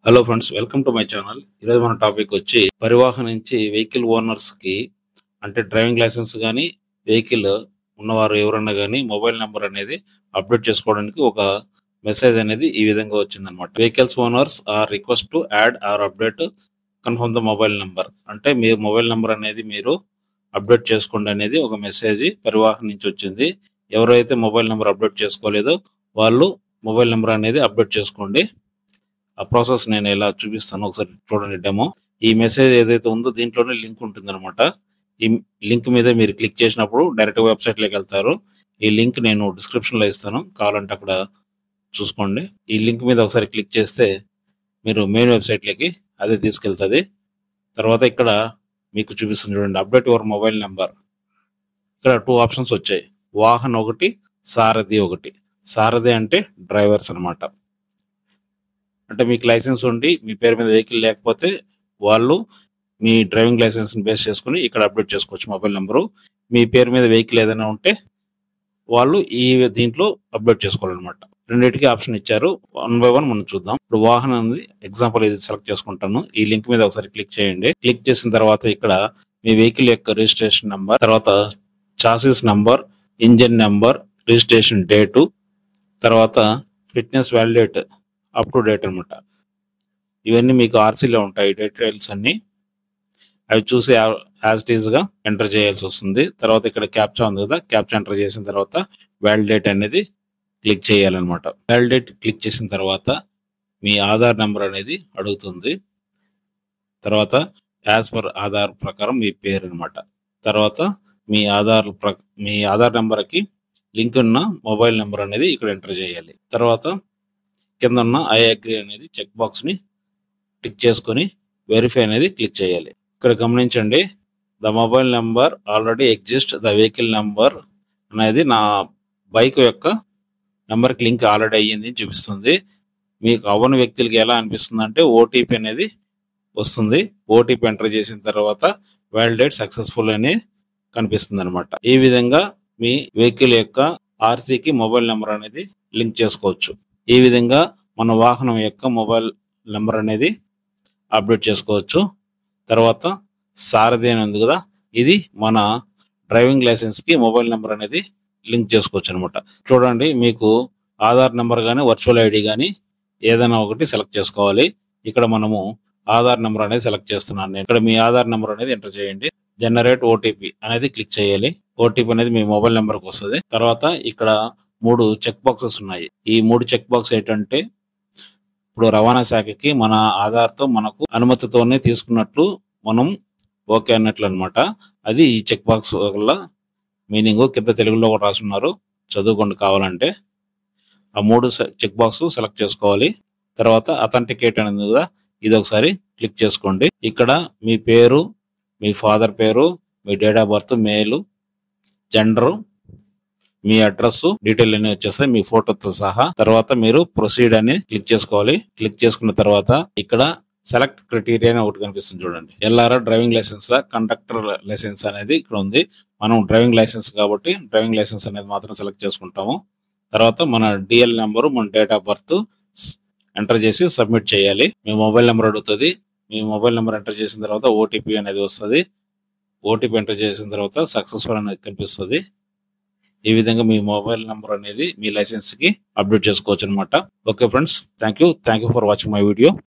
Hello friends, welcome to my channel. ఈరోజు మన topic వచ్చి పరివాహన్ నుంచి వెహికల్ ఓనర్స్ కి అంటే డ్రైవింగ్ లైసెన్స్ కానీ వెహికల్ ఉన్నవారు ఎవరన్నా కానీ మొబైల్ నెంబర్ అనేది అప్డేట్ చేసుకోవడానికి ఒక మెసేజ్ అనేది ఈ విధంగా వచ్చిందనమాట. Vehicles owners are request to add or update confirm the mobile number. అంటే మీ మొబైల్ నెంబర్ అనేది మీరు అప్డేట్ చేసుకోండి అనేది ఒక మెసేజ్ పరివాహన్ నుంచి వచ్చింది. ఎవరైతే మొబైల్ నెంబర్ అప్డేట్ చేసుకోలేదో వాళ్ళు మొబైల్ నెంబర్ అనేది అప్డేట్ చేసుకోండి. ఆ ప్రాసెస్ నేను ఎలా చూపిస్తాను ఒకసారి చూడండి డెమో. ఈ మెసేజ్ ఏదైతే ఉందో దీంట్లోనే లింక్ ఉంటుంది అనమాట. ఈ లింక్ మీద మీరు క్లిక్ చేసినప్పుడు డైరెక్ట్ వెబ్సైట్లోకి వెళ్తారు. ఈ లింక్ నేను డిస్క్రిప్షన్లో ఇస్తాను, కావాలంటే అక్కడ చూసుకోండి. ఈ లింక్ మీద ఒకసారి క్లిక్ చేస్తే మీరు మెయిన్ వెబ్సైట్లోకి అదే తీసుకెళ్తుంది. తర్వాత ఇక్కడ మీకు చూపిస్తుంది చూడండి, అప్డేట్ యువర్ మొబైల్ నెంబర్. ఇక్కడ 2 ఆప్షన్స్ వచ్చాయి, వాహన్ ఒకటి, సారథి ఒకటి. సారథి అంటే డ్రైవర్స్ అనమాట. అంటే మీకు లైసెన్స్ ఉండి మీ పేరు మీద వెహికల్ లేకపోతే వాళ్ళు మీ డ్రైవింగ్ లైసెన్స్ని బేస్ చేసుకుని ఇక్కడ అప్డేట్ చేసుకోవచ్చు మొబైల్ నెంబరు. మీ పేరు మీద వెహికల్ ఏదైనా ఉంటే వాళ్ళు ఈ దీంట్లో అప్డేట్ చేసుకోవాలన్నమాట. రెండింటికి ఆప్షన్ ఇచ్చారు. 1 by 1 మనం చూద్దాం. ఇప్పుడు వాహనం అనేది ఎగ్జాంపుల్ ఇది సెలెక్ట్ చేసుకుంటాను. ఈ లింక్ మీద ఒకసారి క్లిక్ చేయండి. క్లిక్ చేసిన తర్వాత ఇక్కడ మీ వెహికల్ యొక్క రిజిస్ట్రేషన్ నెంబర్, తర్వాత chassis number, engine number, registration date, తర్వాత fitness validate up to date అనమాట. ఇవన్నీ మీకు ఆర్సీలో ఉంటాయి డీటెయిల్స్ అన్ని. అవి చూసి యాజ్ ఇట్ ఈస్గా ఎంటర్ చేయాల్సి వస్తుంది. తర్వాత ఇక్కడ క్యాప్చా ఉంది కదా, క్యాప్చా ఎంటర్ చేసిన తర్వాత వ్యాలిడేట్ అనేది క్లిక్ చేయాలన్నమాట. వ్యాలిడేట్ క్లిక్ చేసిన తర్వాత మీ ఆధార్ నెంబర్ అనేది అడుగుతుంది. తర్వాత యాజ్ పర్ ఆధార్ ప్రకారం మీ పేరు అనమాట. తర్వాత మీ ఆధార్ నెంబర్కి లింక్ ఉన్న మొబైల్ నెంబర్ అనేది ఇక్కడ ఎంటర్ చేయాలి. తర్వాత కింద ఉన్న ఐ అగ్రీ అనేది చెక్ బాక్స్ని టిక్ చేసుకొని వెరిఫై అనేది క్లిక్ చేయాలి. ఇక్కడ గమనించండి, the mobile number already exist, the vehicle number అనేది నా బైక్ యొక్క నెంబర్కి లింక్ ఆల్రెడీ అయ్యింది చూపిస్తుంది. మీకు అవ్వని వ్యక్తులకి ఎలా అనిపిస్తుంది అంటే ఓటీపీ అనేది వస్తుంది. ఓటీపీ ఎంటర్ చేసిన తర్వాత వ్యాలిడేట్ సక్సెస్ఫుల్ అని కనిపిస్తుంది అనమాట. ఈ విధంగా మీ వెహికల్ యొక్క ఆర్సీకి మొబైల్ నెంబర్ అనేది లింక్ చేసుకోవచ్చు. ఈ విధంగా మన వాహనం యొక్క మొబైల్ నెంబర్ అనేది అప్డేట్ చేసుకోవచ్చు. తర్వాత సారథి అని ఉంది కదా, ఇది మన డ్రైవింగ్ లైసెన్స్కి మొబైల్ నెంబర్ అనేది లింక్ చేసుకోవచ్చు అనమాట. చూడండి, మీకు ఆధార్ నెంబర్ కానీ వర్చువల్ ఐడి కానీ ఏదైనా ఒకటి సెలెక్ట్ చేసుకోవాలి. ఇక్కడ మనము ఆధార్ నెంబర్ అనేది సెలెక్ట్ చేస్తున్నాను నేను. ఇక్కడ మీ ఆధార్ నెంబర్ అనేది ఎంటర్ చేయండి. జనరేట్ ఓటీపీ అనేది క్లిక్ చేయాలి. ఓటీపీ అనేది మీ మొబైల్ నెంబర్కి వస్తుంది. తర్వాత ఇక్కడ 3 చెక్ బాక్సెస్ ఉన్నాయి. ఈ 3 చెక్ బాక్స్ ఏంటంటే, ఇప్పుడు రవాణా శాఖకి మన ఆధార్తో మనకు అనుమతితోనే తీసుకున్నట్లు మనం ఓకే అన్నట్లు అనమాట. అది ఈ చెక్ బాక్స్ వల్ల మీనింగ్ కింద తెలుగులో కూడా రాసున్నారు, చదువుకోండి కావాలంటే. ఆ 3 చెక్ బాక్స్ సెలెక్ట్ చేసుకోవాలి. తర్వాత అథెంటికేట్ అనేది కదా, ఇది ఒకసారి క్లిక్ చేసుకోండి. ఇక్కడ మీ పేరు, మీ ఫాదర్ పేరు, మీ డేట్ ఆఫ్ బర్త్, మేలు, జెండరు, మీ అడ్రస్ డీటెయిల్ అన్ని వచ్చేస్తాయి మీ ఫోటోతో సహా. తర్వాత మీరు ప్రొసీడ్ అని క్లిక్ చేసుకోవాలి. క్లిక్ చేసుకున్న తర్వాత ఇక్కడ సెలెక్ట్ క్రైటీరియా అని ఒకటి కనిపిస్తుంది చూడండి. ఎల్ఆర్ఆర్ డ్రైవింగ్ లైసెన్స్, కండక్టర్ లైసెన్స్ అనేది ఇక్కడ ఉంది. మనం డ్రైవింగ్ లైసెన్స్ కాబట్టి డ్రైవింగ్ లైసెన్స్ అనేది మాత్రం సెలెక్ట్ చేసుకుంటాము. తర్వాత మన డిఎల్ నెంబరు, మన డేట్ ఆఫ్ బర్త్ ఎంటర్ చేసి సబ్మిట్ చేయాలి. మీ మొబైల్ నెంబర్ అడుగుతుంది. మీ మొబైల్ నెంబర్ ఎంటర్ చేసిన తర్వాత ఓటీపీ అనేది వస్తుంది. ఓటీపీ ఎంటర్ చేసిన తర్వాత సక్సెస్ఫుల్ అనేది కనిపిస్తుంది. ఈ విధంగా మీ మొబైల్ నెంబర్ అనేది మీ లైసెన్స్కి అప్డేట్ చేసుకోవచ్చు అనమాట. Okay friends, thank you for watching my video.